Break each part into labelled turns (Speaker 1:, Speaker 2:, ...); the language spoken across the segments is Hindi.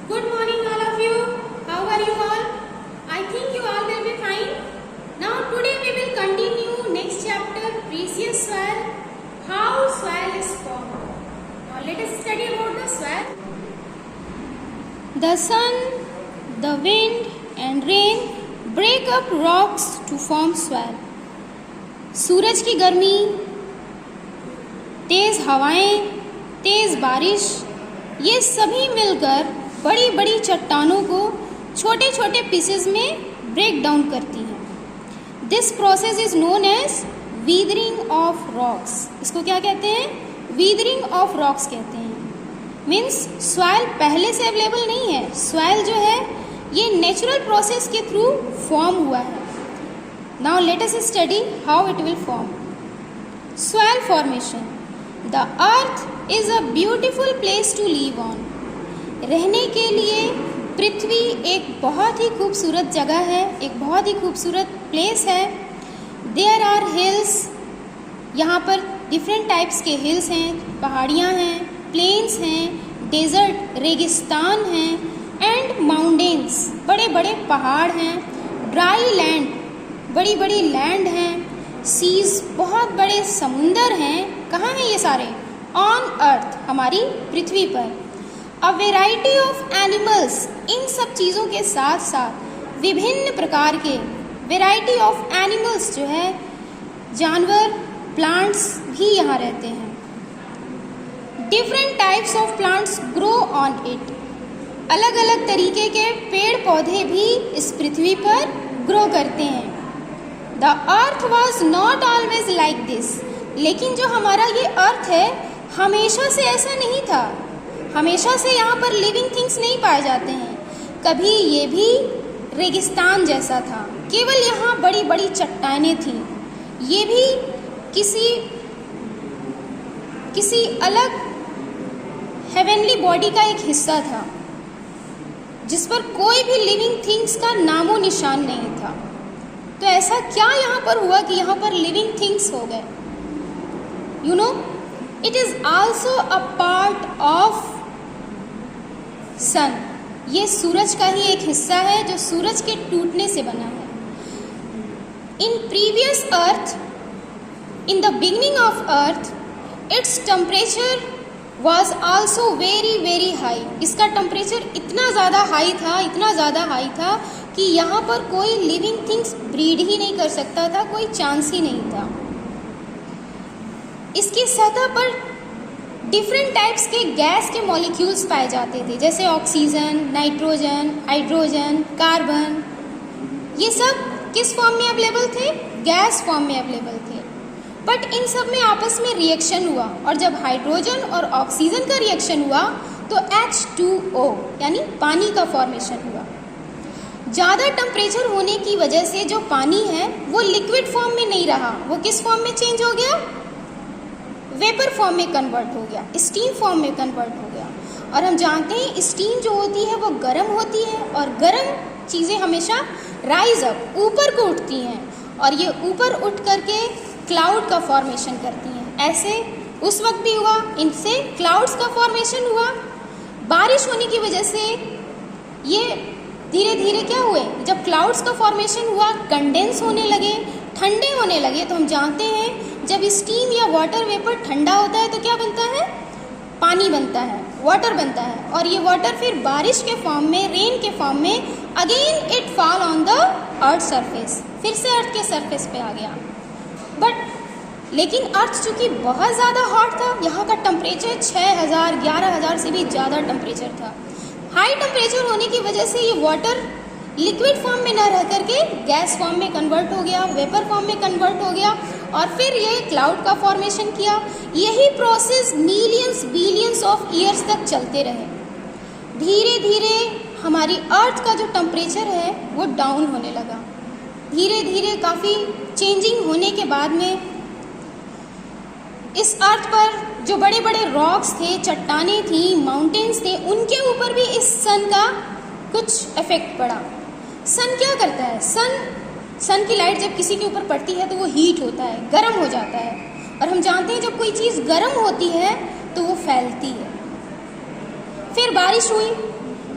Speaker 1: Good morning all of you. How are you all? I think you all will be fine. Now today we will continue next chapter, Precious Soil, how soil is formed. Now let us study about the soil. The sun, the wind and rain break up rocks to form soil. सूरज की गर्मी, तेज हवाएं, तेज बारिश, ये सभी मिलकर बड़ी बड़ी चट्टानों को छोटे छोटे पीसेस में ब्रेक डाउन करती हैं। This process is known as weathering of rocks. इसको क्या कहते हैं? वीदरिंग ऑफ रॉक्स कहते हैं। मीन्स सॉइल पहले से अवेलेबल नहीं है। सॉइल जो है ये नेचुरल प्रोसेस के थ्रू फॉर्म हुआ है। Now let us study how it will form. Soil formation. The earth is a beautiful place to live on. रहने के लिए पृथ्वी एक बहुत ही खूबसूरत जगह है, एक बहुत ही खूबसूरत प्लेस है। देयर आर हिल्स, यहाँ पर डिफरेंट टाइप्स के हिल्स हैं, पहाड़ियाँ हैं, प्लेन्स हैं, डेजर्ट रेगिस्तान हैं एंड माउंटेन्स, बड़े बड़े पहाड़ हैं, ड्राई लैंड, बड़ी बड़ी लैंड हैं, सीज, बहुत बड़े समुंदर हैं। कहाँ हैं ये सारे? ऑन अर्थ, हमारी पृथ्वी पर। अ वेराइटी ऑफ एनिमल्स, इन सब चीज़ों के साथ साथ विभिन्न प्रकार के वेराइटी ऑफ एनिमल्स जो है, जानवर, प्लांट्स भी यहाँ रहते हैं। Different types of plants grow on it. अलग अलग तरीके के पेड़ पौधे भी इस पृथ्वी पर ग्रो करते हैं। The earth was not always like this. लेकिन जो हमारा ये अर्थ है हमेशा से ऐसा नहीं था। हमेशा से यहाँ पर लिविंग थिंग्स नहीं पाए जाते हैं। कभी ये भी रेगिस्तान जैसा था, केवल यहाँ बड़ी बड़ी चट्टानें थीं। ये भी किसी अलग हेवनली बॉडी का एक हिस्सा था जिस पर कोई भी लिविंग थिंग्स का नामो निशान नहीं था। तो ऐसा क्या यहाँ पर हुआ कि यहाँ पर लिविंग थिंग्स हो गए? You know, it is also a part of sun. ये सूरज का ही एक हिस्सा है जो सूरज के टूटने से बना है। In previous earth, in the beginning of earth, its temperature was also very very high. इसका टेम्परेचर इतना ज़्यादा हाई था कि यहाँ पर कोई लिविंग थिंग्स ब्रीड ही नहीं कर सकता था, कोई चांस ही नहीं था। इसकी सतह पर डिफरेंट टाइप्स के गैस के मॉलिक्यूल्स पाए जाते थे, जैसे ऑक्सीजन, नाइट्रोजन, हाइड्रोजन, कार्बन। ये सब किस फॉर्म में अवेलेबल थे? गैस फॉर्म में अवेलेबल थे। बट इन सब में आपस में रिएक्शन हुआ और जब हाइड्रोजन और ऑक्सीजन का रिएक्शन हुआ तो H2O यानी पानी का फॉर्मेशन हुआ। ज़्यादा टेम्परेचर होने की वजह से जो पानी है वो लिक्विड फॉर्म में नहीं रहा, वो किस फॉर्म में चेंज हो गया? वेपर फॉर्म में कन्वर्ट हो गया, स्टीम फॉर्म में कन्वर्ट हो गया। और हम जानते हैं स्टीम जो होती है वो गर्म होती है और गर्म चीज़ें हमेशा राइज अप, ऊपर को उठती हैं और ये ऊपर उठ करके क्लाउड का फॉर्मेशन करती हैं। ऐसे उस वक्त भी हुआ, इनसे क्लाउड्स का फॉर्मेशन हुआ। बारिश होने की वजह से ये धीरे धीरे क्या हुए? जब क्लाउड्स का फॉर्मेशन हुआ, कंडेंस होने लगे, ठंडे होने लगे। तो हम जानते हैं जब स्टीम या वाटर वेपर ठंडा होता है तो क्या बनता है? पानी बनता है, वाटर बनता है। और ये वाटर फिर बारिश के फॉर्म में, रेन के फॉर्म में again it fall on the earth surface, फिर से अर्थ के सरफेस पे आ गया। बट लेकिन अर्थ चूँकि बहुत ज़्यादा हॉट था, यहाँ का टेम्परेचर 6000 11000 से भी ज़्यादा टेम्परेचर था। हाई टेम्परेचर होने की वजह से ये वाटर लिक्विड फॉर्म में ना रह करके गैस फॉर्म में कन्वर्ट हो गया, वेपर फॉर्म में कन्वर्ट हो गया और फिर ये क्लाउड का फॉर्मेशन किया। यही process millions billions of years तक चलते रहे। धीरे धीरे हमारी अर्थ का जो टेम्परेचर है वो डाउन होने लगा। धीरे धीरे काफ़ी चेंजिंग होने के बाद में इस अर्थ पर जो बड़े बड़े रॉक्स थे, चट्टानें थी, माउंटेन्स थे, उनके ऊपर भी इस सन का कुछ इफेक्ट पड़ा। सन क्या करता है? सन की लाइट जब किसी के ऊपर पड़ती है तो वो हीट होता है, गर्म हो जाता है। और हम जानते हैं जब कोई चीज़ गर्म होती है तो वो फैलती है। फिर बारिश हुई,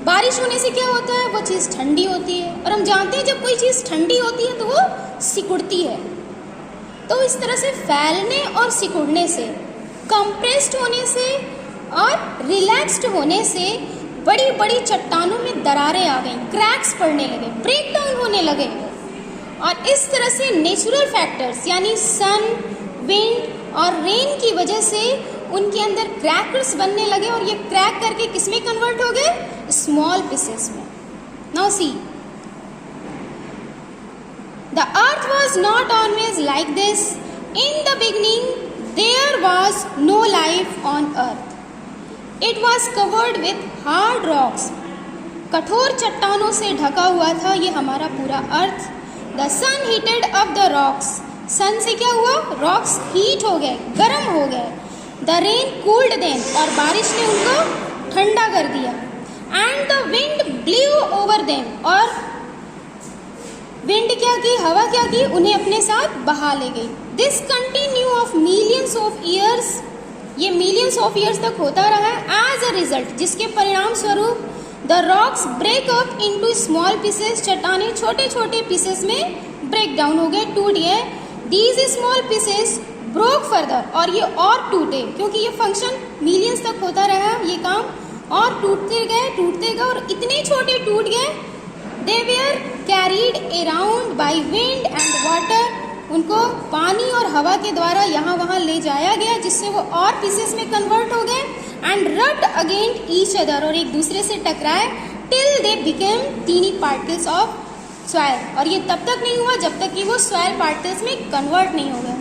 Speaker 1: बारिश होने से क्या होता है, वो चीज़ ठंडी होती है, और हम जानते हैं जब कोई चीज़ ठंडी होती है तो वो सिकुड़ती है। तो इस तरह से फैलने और सिकुड़ने से, कंप्रेस्ड होने से और रिलैक्स्ड होने से बड़ी बड़ी चट्टानों में दरारें आ गई, क्रैक्स पड़ने लगे, ब्रेक डाउन होने लगे। और इस तरह से नेचुरल फैक्टर्स यानी सन, विंड और रेन की वजह से उनके अंदर क्रैकर्स बनने लगे, और ये क्रैक करके किस में कन्वर्ट हो गए, स्मॉल पीसेस में। Now see, the earth was not always like this. In the beginning there was no life on earth. It was covered with hard rocks. कठोर चट्टानों से ढका हुआ था ये हमारा पूरा अर्थ। The sun heated up the rocks. सन से क्या हुआ, रॉक्स हीट हो गए, गर्म हो गए। The rain cooled them. और बारिश ने उनको ठंडा कर दिया। And the wind blew over them. और विंड क्या की, हवा क्या की, उन्हें अपने साथ बहा ले गई। This continue of millions of years, ये मिलियंस ऑफ ईयर्स तक होता रहा एज अ रिजल्ट, जिसके परिणाम स्वरूप the rocks break up into small pieces, चट्टानें छोटे छोटे पीसेस में ब्रेक डाउन हो गए, टूट गए। These small pieces broke further, और ये और टूटे, क्योंकि ये फंक्शन मिलियंस तक होता रहा ये काम, और टूटते गए और इतने छोटे टूट गए। They were carried around by wind and water. उनको पानी और हवा के द्वारा यहाँ वहाँ ले जाया गया, जिससे वो और पीसेस में कन्वर्ट हो गए। And rubbed against each other, और एक दूसरे से टकराए, till they became teeny particles of soil. और ये तब तक नहीं हुआ जब तक कि वो soil particles में कन्वर्ट नहीं हो गए।